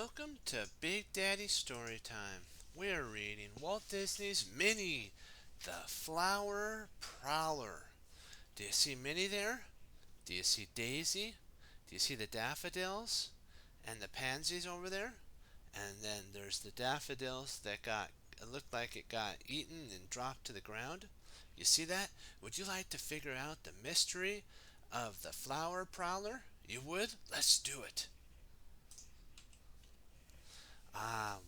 Welcome to Big Daddy Storytime. We're reading Walt Disney's Minnie, the Flower Prowler. Do you see Minnie there? Do you see Daisy? Do you see the daffodils? And the pansies over there? And then there's the daffodils that it looked like it got eaten and dropped to the ground. You see that? Would you like to figure out the mystery of the flower prowler? You would? Let's do it. Ah,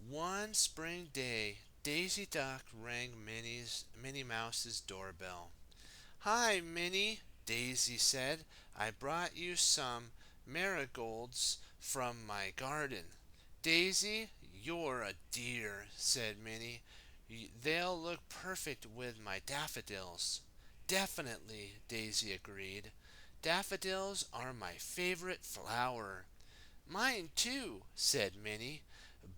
one spring day, Daisy Duck rang Minnie Mouse's doorbell. "Hi, Minnie," Daisy said. "I brought you some marigolds from my garden." "Daisy, you're a dear," said Minnie. "They'll look perfect with my daffodils." "Definitely," Daisy agreed. "Daffodils are my favorite flower." "Mine too," said Minnie.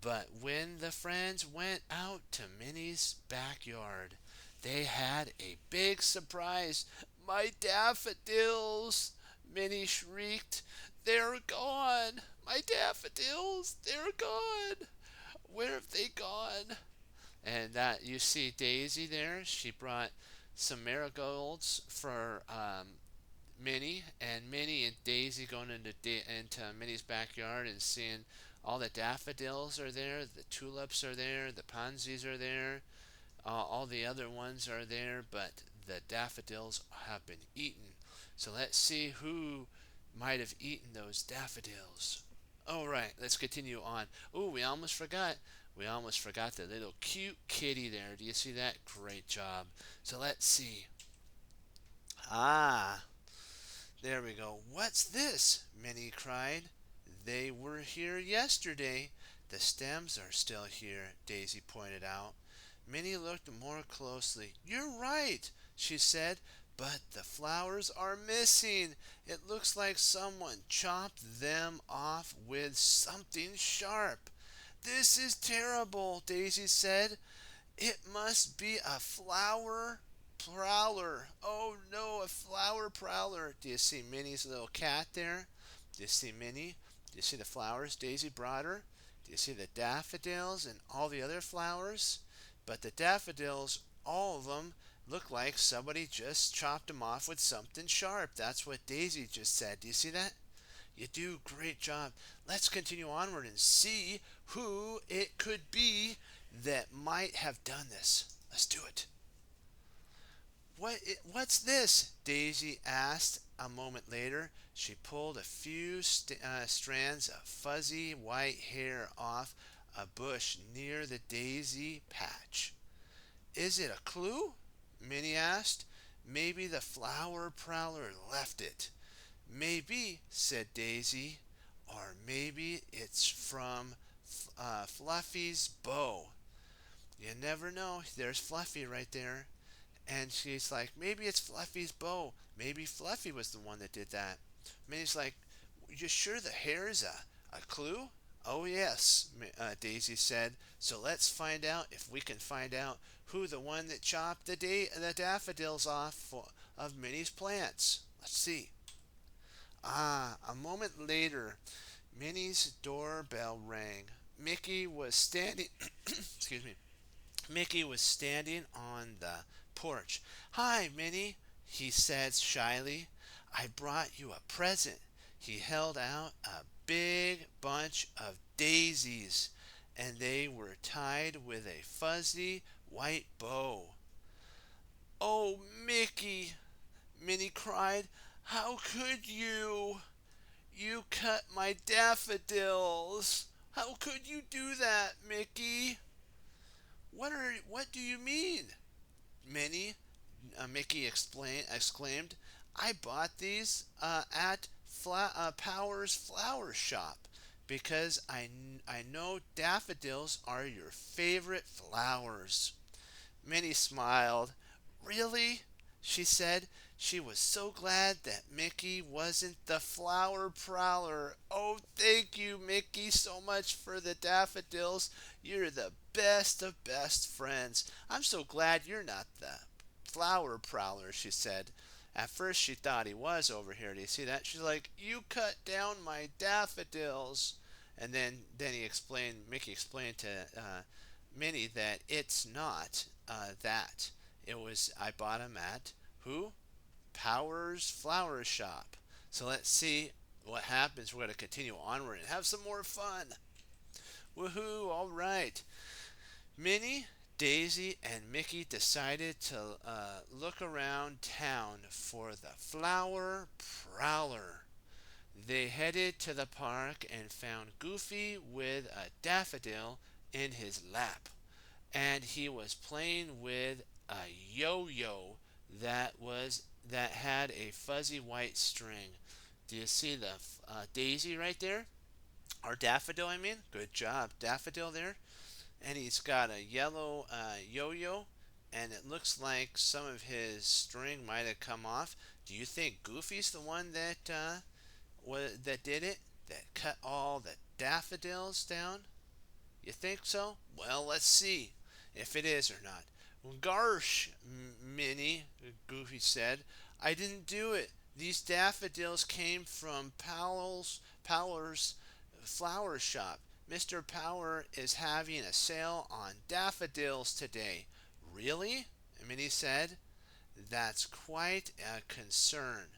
But when the friends went out to Minnie's backyard, they had a big surprise. "My daffodils!" Minnie shrieked. "They're gone! My daffodils! They're gone! Where have they gone?" And that you see Daisy there. She brought some marigolds for Minnie, and Minnie and Daisy going into Minnie's backyard and seeing all the daffodils are there, the tulips are there, the pansies are there, all the other ones are there, but the daffodils have been eaten. So let's see who might have eaten those daffodils. All right, let's continue on. Oh, we almost forgot. We almost forgot the little cute kitty there. Do you see that? Great job. So let's see. Ah, there we go. "What's this?" Minnie cried. "They were here yesterday. The stems are still here," Daisy pointed out. Minnie looked more closely. "You're right," she said, "but the flowers are missing. It looks like someone chopped them off with something sharp." "This is terrible," Daisy said. "It must be a flower prowler. Oh no, a flower prowler." Do you see Minnie's little cat there? Do you see Minnie? Do you see the flowers Daisy brought her? Do you see the daffodils and all the other flowers? But the daffodils, all of them, look like somebody just chopped them off with something sharp. That's what Daisy just said. Do you see that? You do. Great job. Let's continue onward and see who it could be that might have done this. Let's do it. What's this?" Daisy asked a moment later. She pulled a few strands of fuzzy white hair off a bush near the daisy patch. "Is it a clue?" Minnie asked. "Maybe the flower prowler left it." "Maybe," said Daisy. "Or maybe it's from Fluffy's bow." You never know. There's Fluffy right there. And she's like, "Maybe it's Fluffy's bow. Maybe Fluffy was the one that did that." Minnie's like, "You sure the hair is a clue?" "Oh, yes," Daisy said. "So let's find out if we can find out who the one that chopped the daffodils off of Minnie's plants. Let's see." Ah, a moment later, Minnie's doorbell rang. Mickey was standing, excuse me, Mickey was standing on the porch. "Hi, Minnie," he said shyly. "I brought you a present." He held out a big bunch of daisies, and they were tied with a fuzzy white bow. "Oh, Mickey," Minnie cried, "how could you? You cut my daffodils. How could you do that, Mickey?" What do you mean, Minnie?" Mickey exclaimed. "I bought these at Power's flower shop because I know daffodils are your favorite flowers." Minnie smiled. "Really?" she said. She was so glad that Mickey wasn't the flower prowler. "Oh, thank you, Mickey, so much for the daffodils. You're the best of best friends. I'm so glad you're not the flower prowler," she said. At first she thought he was over here. Do you see that? She's like, "You cut down my daffodils." And then Mickey explained to Minnie that it's not that. It was I bought him at who? Power's Flower Shop. So let's see what happens. We're going to continue onward and have some more fun. Woohoo! All right. Minnie, Daisy, and Mickey decided to look around town for the flower prowler. They headed to the park and found Goofy with a daffodil in his lap, and he was playing with a yo-yo that had a fuzzy white string. Do you see the daisy right there? Or daffodil, I mean. Good job, daffodil there. And he's got a yellow yo-yo, and it looks like some of his string might have come off. Do you think Goofy's the one that did it? That cut all the daffodils down? You think so? Well, let's see if it is or not. Garsh, Minnie, Goofy said. I didn't do it. These daffodils came from Prowler's flower shop. Mr. Power is having a sale on daffodils today. Really? Minnie said. That's quite a concern.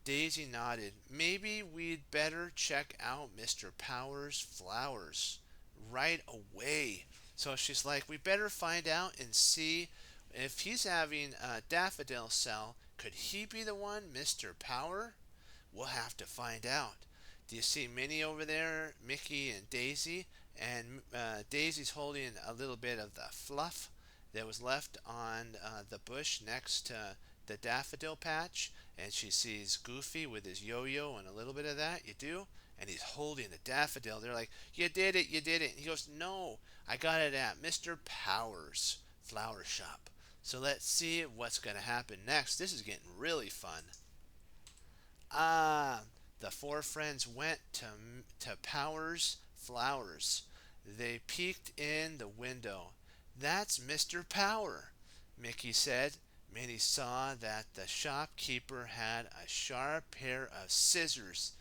Daisy nodded. Maybe we'd better check out Mr. Power's flowers right away. So she's like, we better find out and see if he's having a daffodil sale. Could he be the one, Mr. Power? We'll have to find out. Do you see Minnie over there, Mickey and Daisy? And Daisy's holding a little bit of the fluff that was left on the bush next to the daffodil patch. And she sees Goofy with his yo-yo and a little bit of that. You do? And he's holding the daffodil. They're like, you did it, you did it. And he goes, no, I got it at Mr. Power's flower shop. So let's see what's going to happen next. This is getting really fun. The four friends went to Power's Flowers. They peeked in the window. That's Mr. Power, Mickey said. Minnie saw that the shopkeeper had a sharp pair of scissors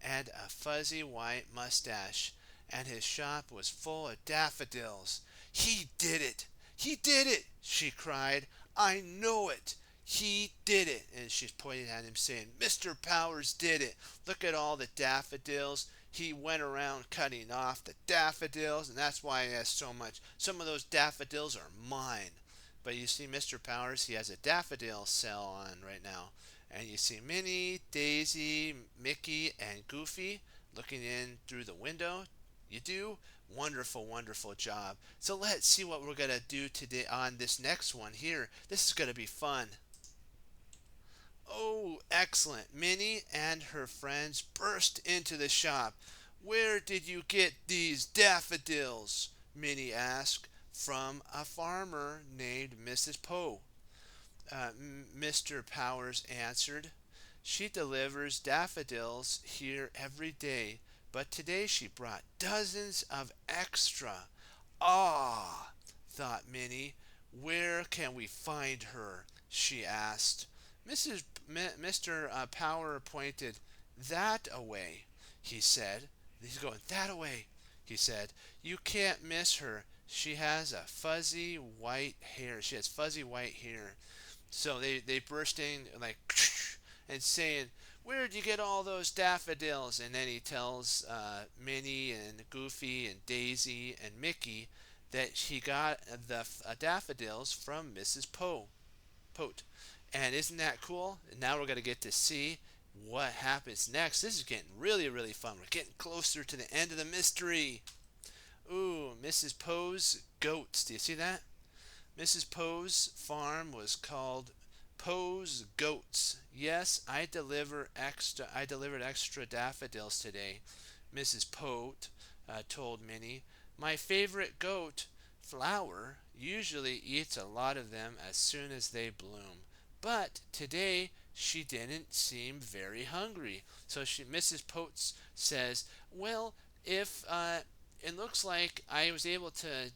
and a fuzzy white mustache, and his shop was full of daffodils. He did it! He did it! She cried. I know it! He did it! And she's pointing at him saying, Mr. Powers did it! Look at all the daffodils. He went around cutting off the daffodils, and that's why he has so much. Some of those daffodils are mine. But you see Mr. Powers, he has a daffodil sale on right now. And you see Minnie, Daisy, Mickey, and Goofy looking in through the window. You do? Wonderful, wonderful job. So let's see what we're going to do today on this next one here. This is going to be fun. Oh, excellent. Minnie and her friends burst into the shop. Where did you get these daffodils? Minnie asked. From a farmer named Mrs. Pote. Mr. Powers answered. She delivers daffodils here every day, but today she brought dozens of extra. Ah, thought Minnie. Where can we find her? She asked. Mr. Power pointed. That away, he said. He's going, that away, he said. You can't miss her. She has a fuzzy white hair. She has fuzzy white hair. So they burst in like and saying, where did you get all those daffodils? And then he tells Minnie and Goofy and Daisy and Mickey that he got the daffodils from Mrs. Pote. And isn't that cool? And now we're going to get to see what happens next. This is getting really, really fun. We're getting closer to the end of the mystery. Ooh, Mrs. Poe's goats. Do you see that? Mrs. Poe's farm was called Poe's Goats. Yes, I delivered extra daffodils today, Mrs. Pote told Minnie. My favorite goat, Flower, usually eats a lot of them as soon as they bloom. But today she didn't seem very hungry. So Mrs. Pote says, well, if it looks like I was able to,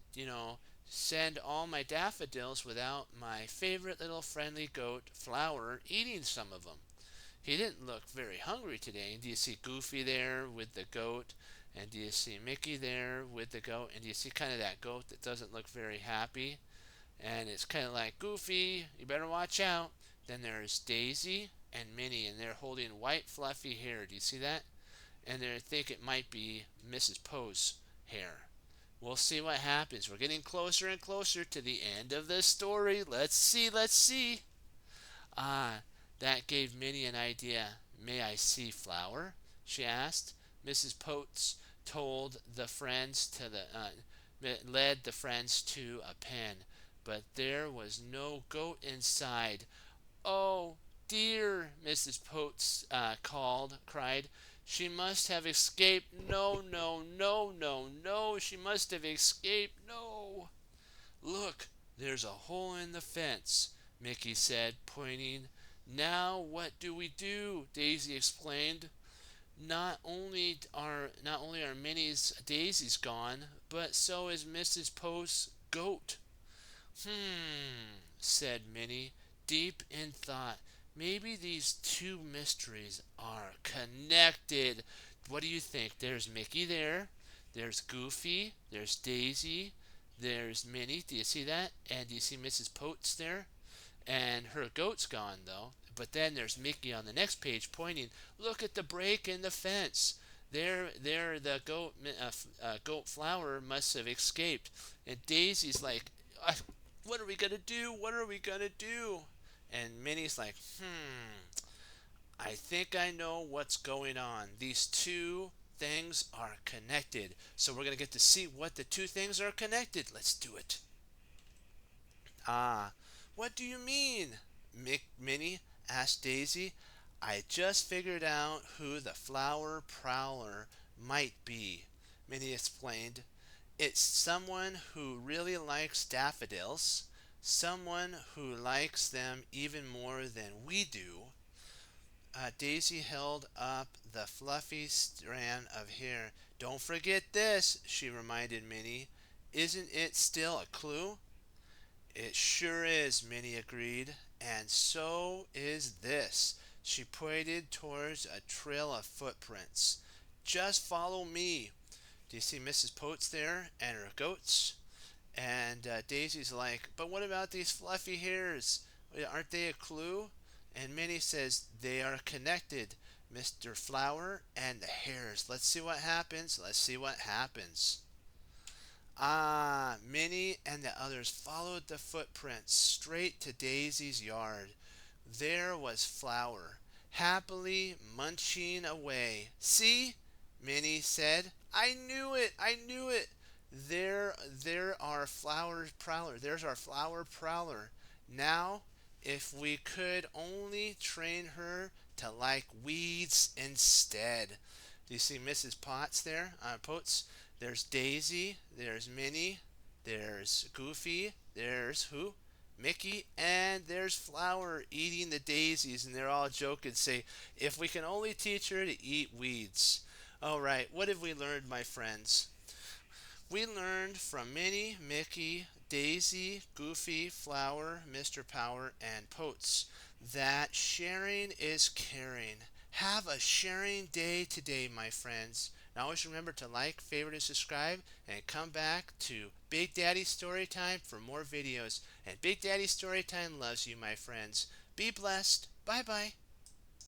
send all my daffodils without my favorite little friendly goat, Flower, eating some of them. He didn't look very hungry today. Do you see Goofy there with the goat? And do you see Mickey there with the goat? And do you see kind of that goat that doesn't look very happy? And it's kind of like, Goofy, you better watch out. Then there's Daisy and Minnie, and they're holding white fluffy hair. Do you see that? And they think it might be Mrs. Poe's hair. We'll see what happens. We're getting closer and closer to the end of the story. Let's see, let's see. Ah, that gave Minnie an idea. May I see Flower? She asked. Mrs. Pote told the friends to led the friends to a pen, but there was no goat inside. Oh dear, Mrs. Pote cried. She must have escaped. No, no, no, no, no. She must have escaped. No. Look, there's a hole in the fence, Mickey said, pointing. Now what do we do? Daisy explained. Not only are Minnie's daisies gone, but so is Mrs. Post's goat. Said Minnie, deep in thought. Maybe these two mysteries are connected. What do you think? There's Mickey there. There's Goofy. There's Daisy. There's Minnie. Do you see that? And do you see Mrs. Pote's there? And her goat's gone, though. But then there's Mickey on the next page pointing. Look at the break in the fence. There, the goat Flower must have escaped. And Daisy's like, what are we gonna do? What are we gonna do? And Minnie's like, I think I know what's going on. These two things are connected. So we're gonna get to see what the two things are connected. Let's do it. Ah, what do you mean? Minnie asked Daisy. I just figured out who the flower prowler might be, Minnie explained. It's someone who really likes daffodils, someone who likes them even more than we do. Daisy held up the fluffy strand of hair. Don't forget this, she reminded Minnie. Isn't it still a clue? It sure is, Minnie agreed. And so is this. She pointed towards a trail of footprints. Just follow me. Do you see Mrs. Pote's there and her goats? And Daisy's like, but what about these fluffy hairs? Aren't they a clue? And Minnie says, they are connected, Mr. Flower and the hairs. Let's see what happens. Let's see what happens. Ah, Minnie and the others followed the footprints straight to Daisy's yard. There was Flower, happily munching away. See? Minnie said. I knew it! I knew it! There are flower prowler. There's our flower prowler. Now, if we could only train her to like weeds instead. Do you see Mrs. Potts there? Potes? There's Daisy. There's Minnie. There's Goofy. There's who? Mickey. And there's Flower eating the daisies. And they're all joking, say, if we can only teach her to eat weeds. All right, what have we learned, my friends? We learned from Minnie, Mickey, Daisy, Goofy, Flower, Mr. Power, and Potes that sharing is caring. Have a sharing day today, my friends. And always remember to like, favorite, and subscribe, and come back to Big Daddy Storytime for more videos. And Big Daddy Storytime loves you, my friends. Be blessed. Bye-bye.